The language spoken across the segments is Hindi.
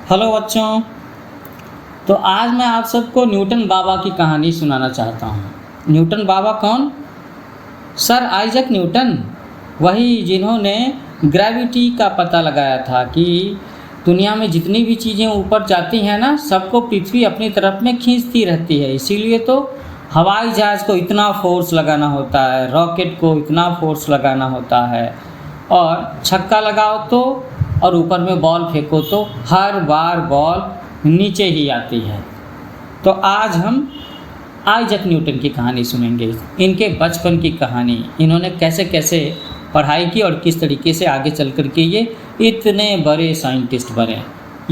हेलो बच्चों। तो आज मैं आप सबको न्यूटन बाबा की कहानी सुनाना चाहता हूँ। न्यूटन बाबा कौन? सर आइजैक न्यूटन, वही जिन्होंने ग्रेविटी का पता लगाया था कि दुनिया में जितनी भी चीज़ें ऊपर जाती हैं ना, सबको पृथ्वी अपनी तरफ में खींचती रहती है। इसीलिए तो हवाई जहाज़ को इतना फोर्स लगाना होता है, रॉकेट को इतना फोर्स लगाना होता है, और छक्का लगाओ तो और ऊपर में बॉल फेंको तो हर बार बॉल नीचे ही आती है। तो आज हम आइजैक न्यूटन की कहानी सुनेंगे, इनके बचपन की कहानी, इन्होंने कैसे कैसे पढ़ाई की और किस तरीके से आगे चल कर के ये इतने बड़े साइंटिस्ट बने,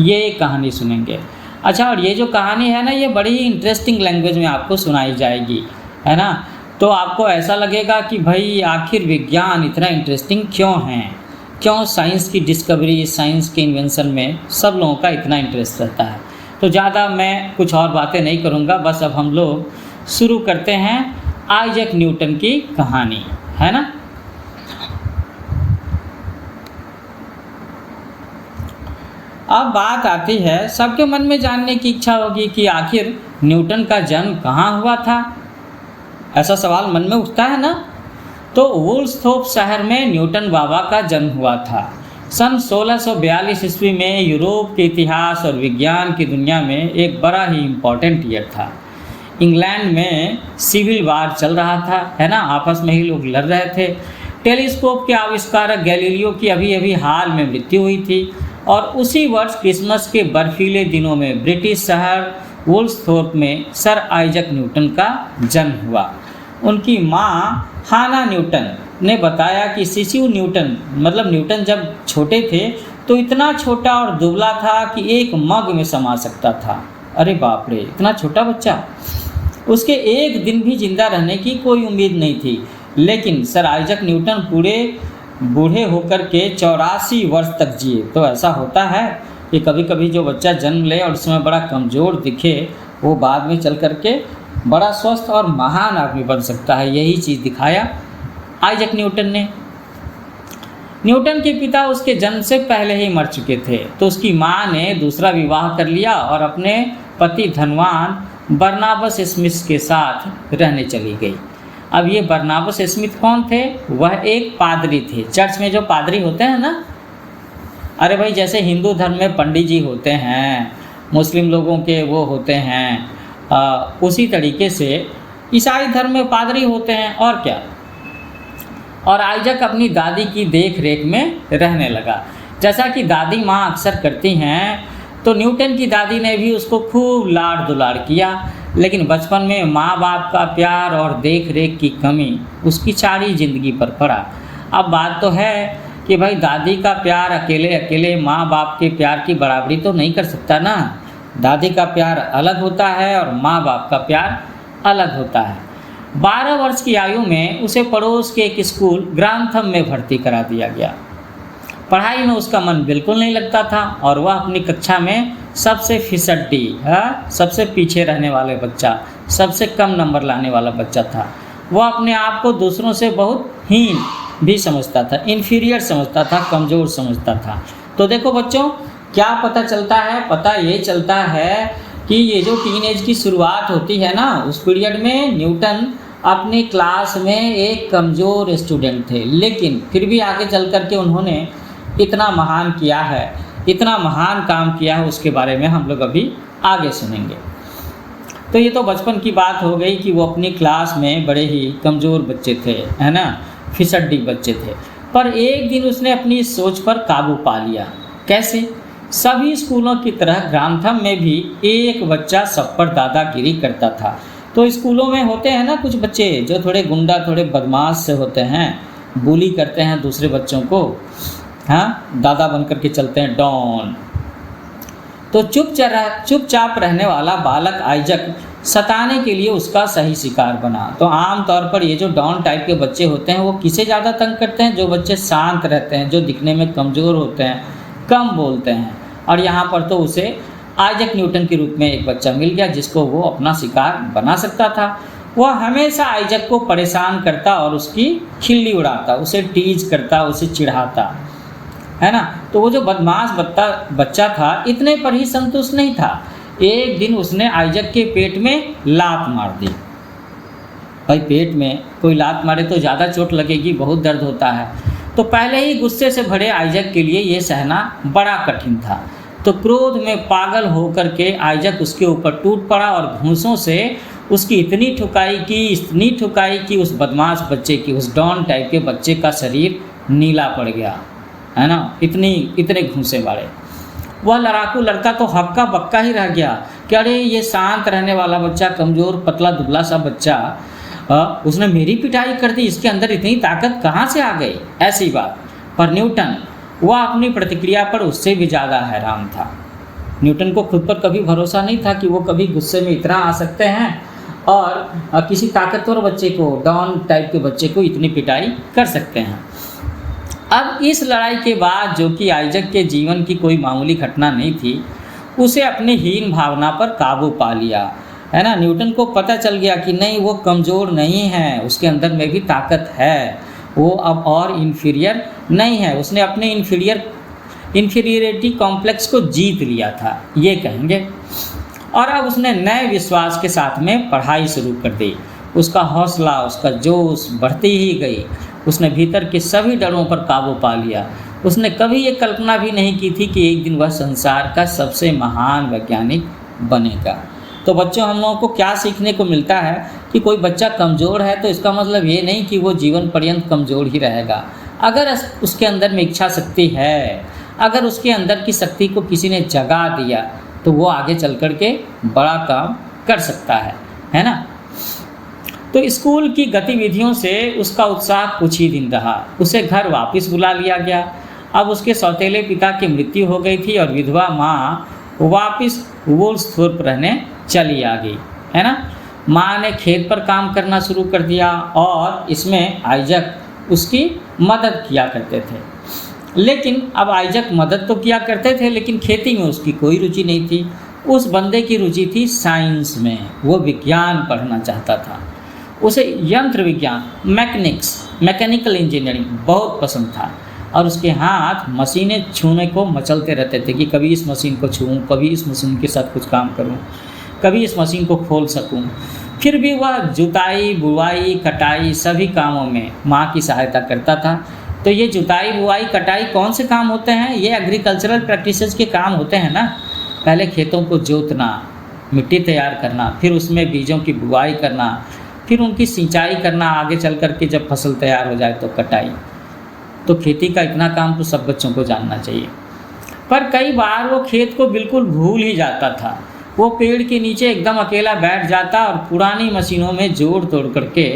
ये कहानी सुनेंगे। अच्छा, और ये जो कहानी है ना, ये बड़ी ही इंटरेस्टिंग लैंग्वेज में आपको सुनाई जाएगी, है ना। तो आपको ऐसा लगेगा कि भाई आखिर विज्ञान इतना इंटरेस्टिंग क्यों है, क्यों साइंस की डिस्कवरी, साइंस के इन्वेंशन में सब लोगों का इतना इंटरेस्ट रहता है। तो ज़्यादा मैं कुछ और बातें नहीं करूँगा, बस अब हम लोग शुरू करते हैं आइजैक न्यूटन की कहानी, है ना। अब बात आती है, सबके मन में जानने की इच्छा होगी कि आखिर न्यूटन का जन्म कहाँ हुआ था। ऐसा सवाल मन में उठता है ना। तो वुल्सथोर्प शहर में न्यूटन बाबा का जन्म हुआ था। सन 1642 ईस्वी में यूरोप के इतिहास और विज्ञान की दुनिया में एक बड़ा ही इम्पोर्टेंट ईयर था। इंग्लैंड में सिविल वार चल रहा था, है ना, आपस में ही लोग लड़ रहे थे। टेलीस्कोप के आविष्कारक गैलीलियो की अभी अभी हाल में मृत्यु हुई थी, और उसी वर्ष क्रिसमस के बर्फीले दिनों में ब्रिटिश शहर वुल्सथोर्प में सर आइजैक न्यूटन का जन्म हुआ। उनकी माँ हाना न्यूटन ने बताया कि शिशु न्यूटन, मतलब न्यूटन जब छोटे थे तो इतना छोटा और दुबला था कि एक मग में समा सकता था। अरे बाप रे, इतना छोटा बच्चा! उसके एक दिन भी जिंदा रहने की कोई उम्मीद नहीं थी। लेकिन सर आइजैक न्यूटन पूरे बूढ़े होकर के 84 वर्ष तक जिए। तो ऐसा होता है कि कभी कभी जो बच्चा जन्म ले और उसमें बड़ा कमज़ोर दिखे, वो बाद में चल करके बड़ा स्वस्थ और महान आदमी बन सकता है। यही चीज़ दिखाया आइजैक न्यूटन ने। न्यूटन के पिता उसके जन्म से पहले ही मर चुके थे, तो उसकी माँ ने दूसरा विवाह कर लिया और अपने पति धनवान बरनाबस स्मिथ के साथ रहने चली गई। अब ये बरनाबस स्मिथ कौन थे? वह एक पादरी थे। चर्च में जो पादरी होते हैं ना, अरे भाई, जैसे हिंदू धर्म में पंडित जी होते हैं, मुस्लिम लोगों के वो होते हैं, उसी तरीके से ईसाई धर्म में पादरी होते हैं, और क्या। और आइजैक अपनी दादी की देख रेख में रहने लगा, जैसा कि दादी माँ अक्सर करती हैं। तो न्यूटन की दादी ने भी उसको खूब लाड़ दुलार किया, लेकिन बचपन में माँ बाप का प्यार और देख रेख की कमी उसकी सारी ज़िंदगी पर पड़ा। अब बात तो है कि भाई दादी का प्यार अकेले अकेले माँ बाप के प्यार की बराबरी तो नहीं कर सकता ना। दादी का प्यार अलग होता है और माँ बाप का प्यार अलग होता है। 12 वर्ष की आयु में उसे पड़ोस के एक स्कूल ग्रांथम में भर्ती करा दिया गया। पढ़ाई में उसका मन बिल्कुल नहीं लगता था, और वह अपनी कक्षा में सबसे फिसड्डी, सबसे पीछे रहने वाले बच्चा, सबसे कम नंबर लाने वाला बच्चा था। वह अपने आप को दूसरों से बहुत हीन भी समझता था, इन्फीरियर समझता था, कमज़ोर समझता था। तो देखो बच्चों, क्या पता चलता है? पता ये चलता है कि ये जो टीनेज की शुरुआत होती है ना, उस पीरियड में न्यूटन अपनी क्लास में एक कमज़ोर स्टूडेंट थे, लेकिन फिर भी आगे चल कर के उन्होंने इतना महान किया है, इतना महान काम किया है, उसके बारे में हम लोग अभी आगे सुनेंगे। तो ये तो बचपन की बात हो गई कि वो अपनी क्लास में बड़े ही कमज़ोर बच्चे थे, है ना, फिसड्डी बच्चे थे। पर एक दिन उसने अपनी सोच पर काबू पा लिया। कैसे? सभी स्कूलों की तरह ग्रांथम में भी एक बच्चा सब पर दादागिरी करता था। तो स्कूलों में होते हैं ना कुछ बच्चे जो थोड़े गुंडा, थोड़े बदमाश से होते हैं, bully करते हैं दूसरे बच्चों को, हाँ, दादा बन कर के चलते हैं, डॉन। तो चुपचाप रहने वाला बालक आइजैक सताने के लिए उसका सही शिकार बना। तो आम तौर पर ये जो डॉन टाइप के बच्चे होते हैं, वो किसे ज़्यादा तंग करते हैं? जो बच्चे शांत रहते हैं, जो दिखने में कमज़ोर होते हैं, कम बोलते हैं। और यहाँ पर तो उसे आइजैक न्यूटन के रूप में एक बच्चा मिल गया जिसको वो अपना शिकार बना सकता था। वह हमेशा आइजैक को परेशान करता और उसकी खिल्ली उड़ाता, उसे टीज करता, उसे चिढ़ाता, है ना। तो वो जो बदमाश बच्चा था इतने पर ही संतुष्ट नहीं था। एक दिन उसने आइजक के पेट में लात मार दी। भाई पेट में कोई लात मारे तो ज़्यादा चोट लगेगी, बहुत दर्द होता है। तो पहले ही गुस्से से भरे आइजक के लिए ये सहना बड़ा कठिन था। तो क्रोध में पागल होकर के आइजक उसके ऊपर टूट पड़ा और घूंसों से उसकी इतनी ठुकाई कि उस बदमाश बच्चे की, उस डॉन टाइप के बच्चे का शरीर नीला पड़ गया, है ना। इतने घूंसे मारे। वह लड़ाकू लड़का तो हक्का बक्का ही रह गया कि अरे ये शांत रहने वाला बच्चा, कमज़ोर पतला दुबला सा बच्चा, उसने मेरी पिटाई कर दी, इसके अंदर इतनी ताकत कहाँ से आ गई, ऐसी बात। पर न्यूटन वह अपनी प्रतिक्रिया पर उससे भी ज़्यादा हैरान था। न्यूटन को खुद पर कभी भरोसा नहीं था कि वो कभी गुस्से में इतना आ सकते हैं और किसी ताकतवर बच्चे को, डॉन टाइप के बच्चे को इतनी पिटाई कर सकते हैं। अब इस लड़ाई के बाद, जो कि आइजक के जीवन की कोई मामूली घटना नहीं थी, उसे अपनी हीन भावना पर काबू पा लिया, है ना। न्यूटन को पता चल गया कि नहीं, वो कमज़ोर नहीं है, उसके अंदर में भी ताकत है, वो अब और इन्फीरियर नहीं है। उसने अपने इन्फीरियरिटी कॉम्प्लेक्स को जीत लिया था, ये कहेंगे। और अब उसने नए विश्वास के साथ में पढ़ाई शुरू कर दी। उसका हौसला, उसका जोश बढ़ती ही गई। उसने भीतर के सभी डरों पर काबू पा लिया। उसने कभी ये कल्पना भी नहीं की थी कि एक दिन वह संसार का सबसे महान वैज्ञानिक बनेगा। तो बच्चों, हम लोगों को क्या सीखने को मिलता है कि कोई बच्चा कमज़ोर है तो इसका मतलब ये नहीं कि वो जीवन पर्यंत कमज़ोर ही रहेगा। अगर उसके अंदर में इच्छा शक्ति है, अगर उसके अंदर की शक्ति को किसी ने जगा दिया, तो वो आगे चल कर के बड़ा काम कर सकता है ना। तो स्कूल की गतिविधियों से उसका उत्साह कुछ ही दिन रहा। उसे घर वापस बुला लिया गया। अब उसके सौतेले पिता की मृत्यु हो गई थी और विधवा माँ वापस वुल्सथोर्प रहने चली आ गई, है ना। माँ ने खेत पर काम करना शुरू कर दिया और इसमें आइजक उसकी मदद किया करते थे। लेकिन अब आइजक मदद तो किया करते थे, लेकिन खेती में उसकी कोई रुचि नहीं थी। उस बंदे की रुचि थी साइंस में, वो विज्ञान पढ़ना चाहता था। उसे यंत्र विज्ञान, मैकेनिकल इंजीनियरिंग बहुत पसंद था और उसके हाथ मशीनें छूने को मचलते रहते थे कि कभी इस मशीन को छूऊं, कभी इस मशीन के साथ कुछ काम करूं, कभी इस मशीन को खोल सकूं। फिर भी वह जुताई, बुवाई, कटाई सभी कामों में माँ की सहायता करता था। तो ये जुताई, बुवाई, कटाई कौन से काम होते हैं? ये एग्रीकल्चरल प्रैक्टिसेस के काम होते हैं ना। पहले खेतों को जोतना, मिट्टी तैयार करना, फिर उसमें बीजों की बुवाई करना, फिर उनकी सिंचाई करना, आगे चल कर के जब फसल तैयार हो जाए तो कटाई। तो खेती का इतना काम तो सब बच्चों को जानना चाहिए। पर कई बार वो खेत को बिल्कुल भूल ही जाता था। वो पेड़ के नीचे एकदम अकेला बैठ जाता और पुरानी मशीनों में जोड़ तोड़ करके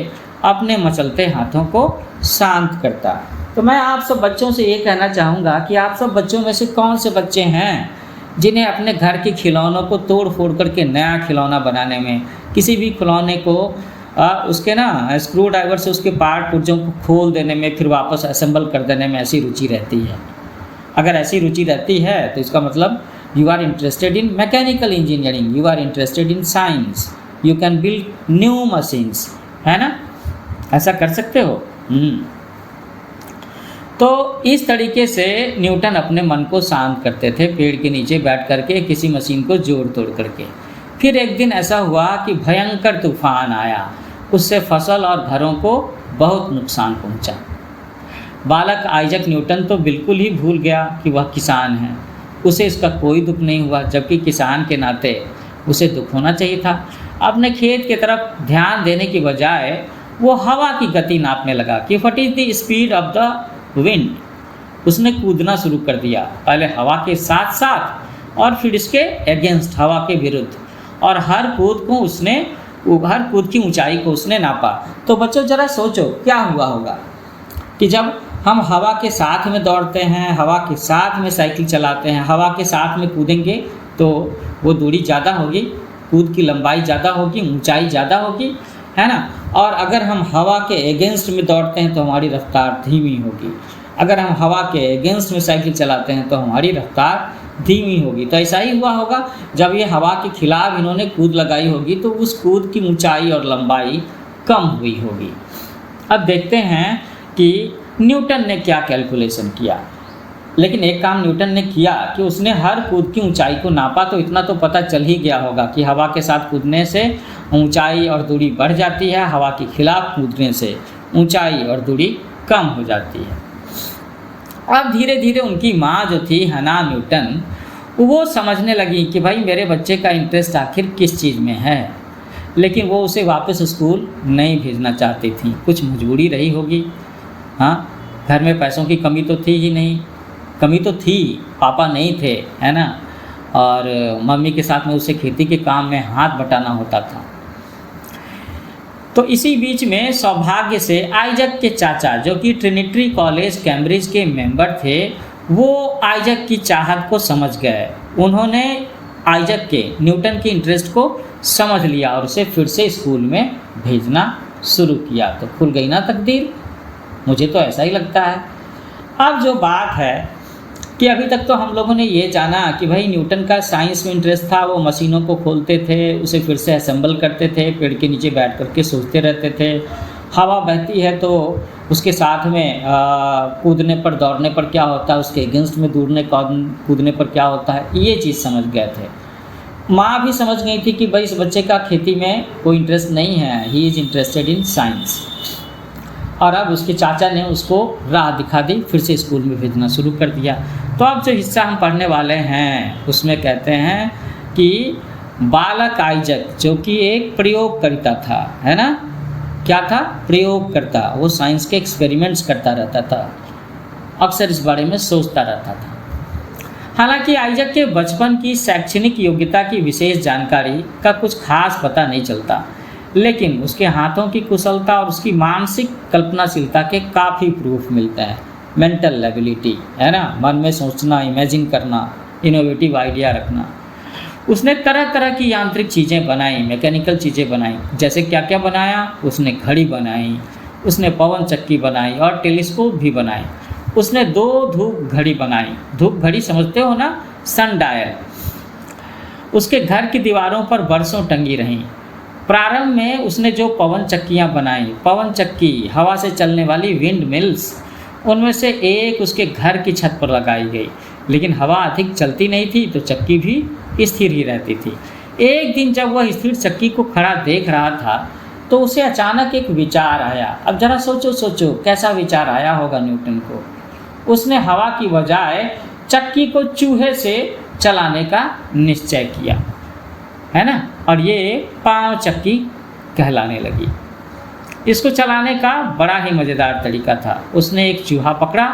अपने मचलते हाथों को शांत करता। तो मैं आप सब बच्चों से ये कहना चाहूँगा कि आप सब बच्चों में से कौन से बच्चे हैं जिन्हें अपने घर के खिलौनों को तोड़ फोड़ करके नया खिलौना बनाने में, किसी भी खिलौने को उसके ना स्क्रू ड्राइवर से उसके पार्ट पुर्जों को खोल देने में, फिर वापस असेंबल कर देने में ऐसी रुचि रहती है? अगर ऐसी रुचि रहती है तो इसका मतलब you are interested in mechanical engineering, you are interested in science, you can build new machines, है ना। ऐसा कर सकते हो। तो इस तरीके से न्यूटन अपने मन को शांत करते थे, पेड़ के नीचे बैठ करके किसी मशीन को जोड़ तोड़ करके। फिर एक दिन ऐसा हुआ कि भयंकर तूफान आया। उससे फसल और घरों को बहुत नुकसान पहुंचा। बालक आइजक न्यूटन तो बिल्कुल ही भूल गया कि वह किसान है। उसे इसका कोई दुख नहीं हुआ, जबकि किसान के नाते उसे दुख होना चाहिए था। अपने खेत की तरफ ध्यान देने की बजाय वो हवा की गति नापने लगा कि what is the speed of the wind. उसने कूदना शुरू कर दिया, पहले हवा के साथ साथ और फिर इसके अगेंस्ट, हवा के विरुद्ध। और हर कूद की ऊंचाई को उसने नापा। तो बच्चों ज़रा सोचो क्या हुआ होगा कि जब हम हवा के साथ में दौड़ते हैं, हवा के साथ में साइकिल चलाते हैं, हवा के साथ में कूदेंगे तो वो दूरी ज़्यादा होगी, कूद की लंबाई ज़्यादा होगी, ऊंचाई ज़्यादा होगी, है ना। और अगर हम हवा के अगेंस्ट में दौड़ते हैं तो हमारी रफ्तार धीमी होगी। अगर हम हवा के अगेंस्ट में साइकिल चलाते हैं तो हमारी रफ्तार धीमी होगी। तो ऐसा ही हुआ होगा, जब ये हवा के खिलाफ इन्होंने कूद लगाई होगी तो उस कूद की ऊंचाई और लंबाई कम हुई होगी। अब देखते हैं कि न्यूटन ने क्या कैलकुलेशन किया। लेकिन एक काम न्यूटन ने किया कि उसने हर कूद की ऊंचाई को नापा, तो इतना तो पता चल ही गया होगा कि हवा के साथ कूदने से ऊंचाई और दूरी बढ़ जाती है, हवा के खिलाफ कूदने से ऊंचाई और दूरी कम हो जाती है। अब धीरे धीरे उनकी माँ जो थी हना न्यूटन, वो समझने लगी कि भाई मेरे बच्चे का इंटरेस्ट आखिर किस चीज़ में है, लेकिन वो उसे वापस स्कूल नहीं भेजना चाहती थी। कुछ मजबूरी रही होगी। हाँ, घर में पैसों की कमी तो थी ही नहीं, कमी तो थी, पापा नहीं थे, है ना, और मम्मी के साथ में उसे खेती के काम में हाथ बटाना होता था। तो इसी बीच में सौभाग्य से आइजक के चाचा, जो कि ट्रिनिटी कॉलेज कैम्ब्रिज के मेंबर थे, वो आइजक की चाहत को समझ गए। उन्होंने आइजक के, न्यूटन के इंटरेस्ट को समझ लिया और उसे फिर से स्कूल में भेजना शुरू किया। तो खुल गई ना तकदीर, मुझे तो ऐसा ही लगता है। अब जो बात है कि अभी तक तो हम लोगों ने ये जाना कि भाई न्यूटन का साइंस में इंटरेस्ट था, वो मशीनों को खोलते थे, उसे फिर से असेंबल करते थे, पेड़ के नीचे बैठ करके सोचते रहते थे। हवा बहती है तो उसके साथ में कूदने पर, दौड़ने पर क्या होता है, उसके अगेंस्ट में कूदने पर क्या होता है, ये चीज़ समझ गए थे। माँ भी समझ गई थी कि भाई इस बच्चे का खेती में कोई इंटरेस्ट नहीं है, he is interested in science. और अब उसके चाचा ने उसको राह दिखा दी, फिर से स्कूल में भेजना शुरू कर दिया। तो अब जो हिस्सा हम पढ़ने वाले हैं उसमें कहते हैं कि बालक आइजक, जो कि एक प्रयोगकर्ता था, है ना, क्या था, प्रयोगकर्ता, वो साइंस के एक्सपेरिमेंट्स करता रहता था, अक्सर इस बारे में सोचता रहता था। हालांकि आइजक के बचपन की शैक्षणिक योग्यता की विशेष जानकारी का कुछ खास पता नहीं चलता, लेकिन उसके हाथों की कुशलता और उसकी मानसिक कल्पनाशीलता के काफ़ी प्रूफ मिलते हैं। मेंटल एबिलिटी, है ना, मन में सोचना, इमेजिन करना, इनोवेटिव आइडिया रखना। उसने तरह तरह की यांत्रिक चीज़ें बनाई, मैकेनिकल चीज़ें बनाई। जैसे क्या क्या बनाया, उसने घड़ी बनाई, उसने पवन चक्की बनाई और टेलीस्कोप भी बनाए। उसने 2 धूप घड़ी बनाई। धूप घड़ी समझते हो ना, सन डायल। उसके घर की दीवारों पर बरसों टंगी रहीं। प्रारंभ में उसने जो पवन चक्कियाँ बनाई, पवन चक्की, हवा से चलने वाली विंड मिल्स, उनमें से एक उसके घर की छत पर लगाई गई। लेकिन हवा अधिक चलती नहीं थी तो चक्की भी स्थिर ही रहती थी। एक दिन जब वह स्थिर चक्की को खड़ा देख रहा था तो उसे अचानक एक विचार आया। अब जरा सोचो कैसा विचार आया होगा न्यूटन को। उसने हवा की बजाय चक्की को चूहे से चलाने का निश्चय किया, है ना, और ये पांव चक्की कहलाने लगी। इसको चलाने का बड़ा ही मज़ेदार तरीका था। उसने एक चूहा पकड़ा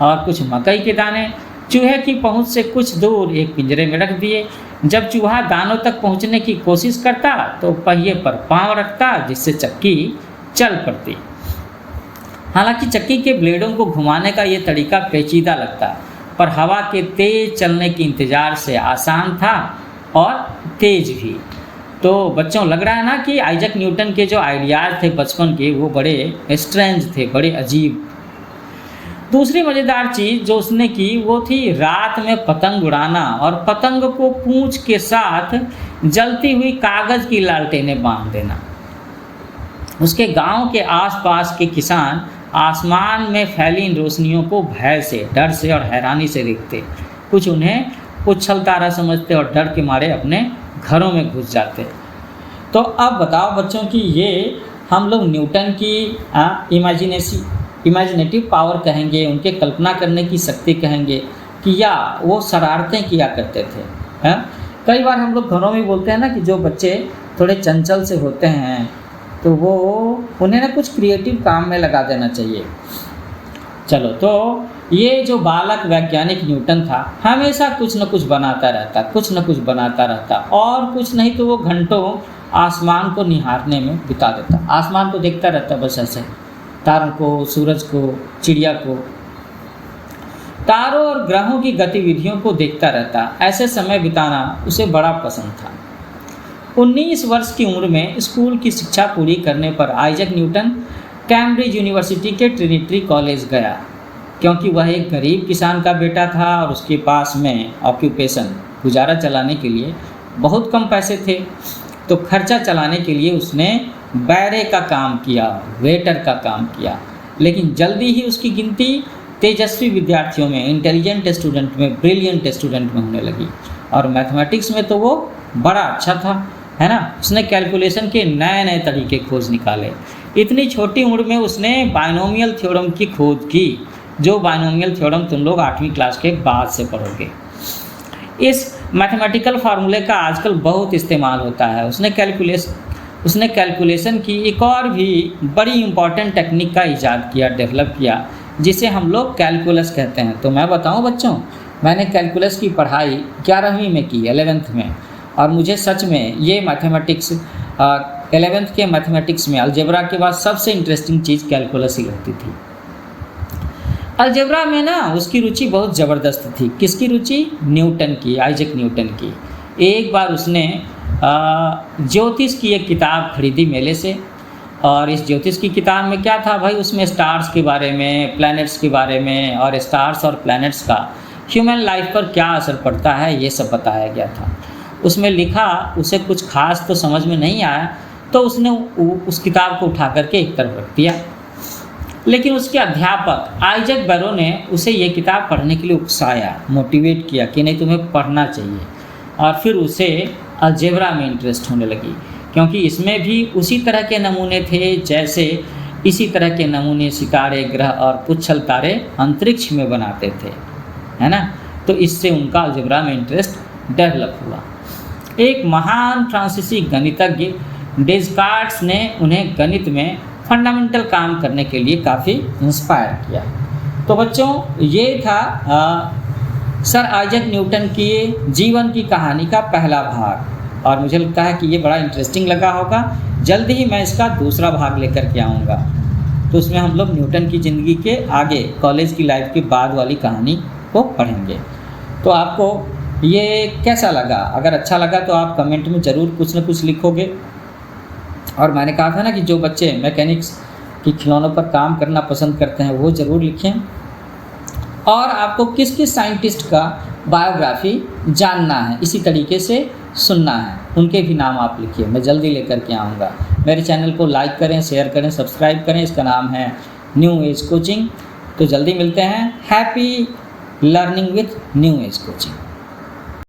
और कुछ मकई के दाने चूहे की पहुंच से कुछ दूर एक पिंजरे में रख दिए। जब चूहा दानों तक पहुंचने की कोशिश करता तो पहिए पर पांव रखता, जिससे चक्की चल पड़ती। हालांकि चक्की के ब्लेडों को घुमाने का ये तरीका पेचीदा लगता, पर हवा के तेज चलने के इंतज़ार से आसान था और तेज भी। तो बच्चों, लग रहा है ना कि आइजक न्यूटन के जो आइडियाज़ थे बचपन के, वो बड़े स्ट्रेंज थे, बड़े अजीब। दूसरी मज़ेदार चीज़ जो उसने की वो थी रात में पतंग उड़ाना और पतंग को पूंछ के साथ जलती हुई कागज़ की लालटेनें बांध देना। उसके गांव के आसपास के किसान आसमान में फैली इन रोशनियों को भय से, डर से और हैरानी से देखते। कुछ उन्हें उछल तारा समझते और डर के मारे अपने घरों में घुस जाते। तो अब बताओ बच्चों कि ये हम लोग न्यूटन की इमेजिनेटिव पावर कहेंगे, उनके कल्पना करने की शक्ति कहेंगे, कि या वो शरारतें किया करते थे, हैं। कई बार हम लोग घरों में बोलते हैं ना कि जो बच्चे थोड़े चंचल से होते हैं तो वो उन्हें ना कुछ क्रिएटिव काम में लगा देना चाहिए। चलो, तो ये जो बालक वैज्ञानिक न्यूटन था हमेशा कुछ न कुछ बनाता रहता, और कुछ नहीं तो वो घंटों आसमान को निहारने में बिता देता। आसमान को देखता रहता, बस ऐसे, तारों को, सूरज को, चिड़िया को, तारों और ग्रहों की गतिविधियों को देखता रहता। ऐसे समय बिताना उसे बड़ा पसंद था। 19 वर्ष की उम्र में स्कूल की शिक्षा पूरी करने पर आइजक न्यूटन कैम्ब्रिज यूनिवर्सिटी के ट्रिनिटी कॉलेज गया। क्योंकि वह एक गरीब किसान का बेटा था और उसके पास में ऑक्यूपेशन, गुजारा चलाने के लिए बहुत कम पैसे थे, तो खर्चा चलाने के लिए उसने बैरे का काम किया, वेटर का काम किया। लेकिन जल्दी ही उसकी गिनती तेजस्वी विद्यार्थियों में, इंटेलिजेंट स्टूडेंट में, ब्रिलियंट स्टूडेंट में होने लगी। और मैथमेटिक्स में तो वो बड़ा अच्छा था, है ना। उसने कैलकुलेशन के नए नए तरीके खोज निकाले। इतनी छोटी उम्र में उसने बाइनोमियल थ्योरम की खोज की, जो बाइनोमियल थ्योरम तुम लोग 8वीं क्लास के बाद से पढ़ोगे। इस मैथमेटिकल फार्मूले का आजकल बहुत इस्तेमाल होता है। उसने कैलकुलेशन की एक और भी बड़ी इम्पॉर्टेंट टेक्निक का इजाद किया, डेवलप किया, जिसे हम लोग कैलकुलस कहते हैं। तो मैं बताऊं बच्चों, मैंने कैलकुलस की पढ़ाई 11वीं में की, 11th में, और मुझे सच में ये मैथमेटिक्स 11th के मैथमेटिक्स में अलजेब्रा के बाद सबसे इंटरेस्टिंग चीज़ कैलकुलस ही लगती थी। अलजेब्रा में ना उसकी रुचि बहुत ज़बरदस्त थी। किसकी रुचि? न्यूटन की, आइजैक न्यूटन की। एक बार उसने ज्योतिष की एक किताब खरीदी मेले से, और इस ज्योतिष की किताब में क्या था भाई, उसमें स्टार्स के बारे में, प्लैनेट्स के बारे में, और स्टार्स और प्लैनेट्स का ह्यूमन लाइफ पर क्या असर पड़ता है, ये सब बताया गया था। उसमें लिखा, उसे कुछ खास तो समझ में नहीं आया, तो उसने उस किताब को उठा करके एक तरफ रख दिया। लेकिन उसके अध्यापक आइजैक बैरो ने उसे ये किताब पढ़ने के लिए उकसाया, मोटिवेट किया कि नहीं, तुम्हें पढ़ना चाहिए। और फिर उसे अलजेब्रा में इंटरेस्ट होने लगी, क्योंकि इसमें भी उसी तरह के नमूने थे जैसे इसी तरह के नमूने सितारे, ग्रह और पुच्छल तारे अंतरिक्ष में बनाते थे, है ना। तो इससे उनका अलजेब्रा में इंटरेस्ट डेवलप हुआ। एक महान फ्रांसीसी गणितज्ञ डेस्कार्ट्स ने उन्हें गणित में फंडामेंटल काम करने के लिए काफ़ी इंस्पायर किया। तो बच्चों, ये था सर आइजैक न्यूटन की जीवन की कहानी का पहला भाग, और मुझे लगता है कि ये बड़ा इंटरेस्टिंग लगा होगा। जल्दी ही मैं इसका दूसरा भाग लेकर के आऊँगा, तो उसमें हम लोग न्यूटन की ज़िंदगी के आगे, कॉलेज की लाइफ के बाद वाली कहानी को पढ़ेंगे। तो आपको ये कैसा लगा? अगर अच्छा लगा तो आप कमेंट में ज़रूर कुछ न कुछ लिखोगे। और मैंने कहा था ना कि जो बच्चे मैकेनिक्स की खिलौनों पर काम करना पसंद करते हैं वो ज़रूर लिखें। और आपको किस किस साइंटिस्ट का बायोग्राफी जानना है, इसी तरीके से सुनना है, उनके भी नाम आप लिखिए, मैं जल्दी लेकर के आऊँगा। मेरे चैनल को लाइक करें, शेयर करें, सब्सक्राइब करें। इसका नाम है न्यू एज कोचिंग। तो जल्दी मिलते हैं। Happy learning with new age coaching.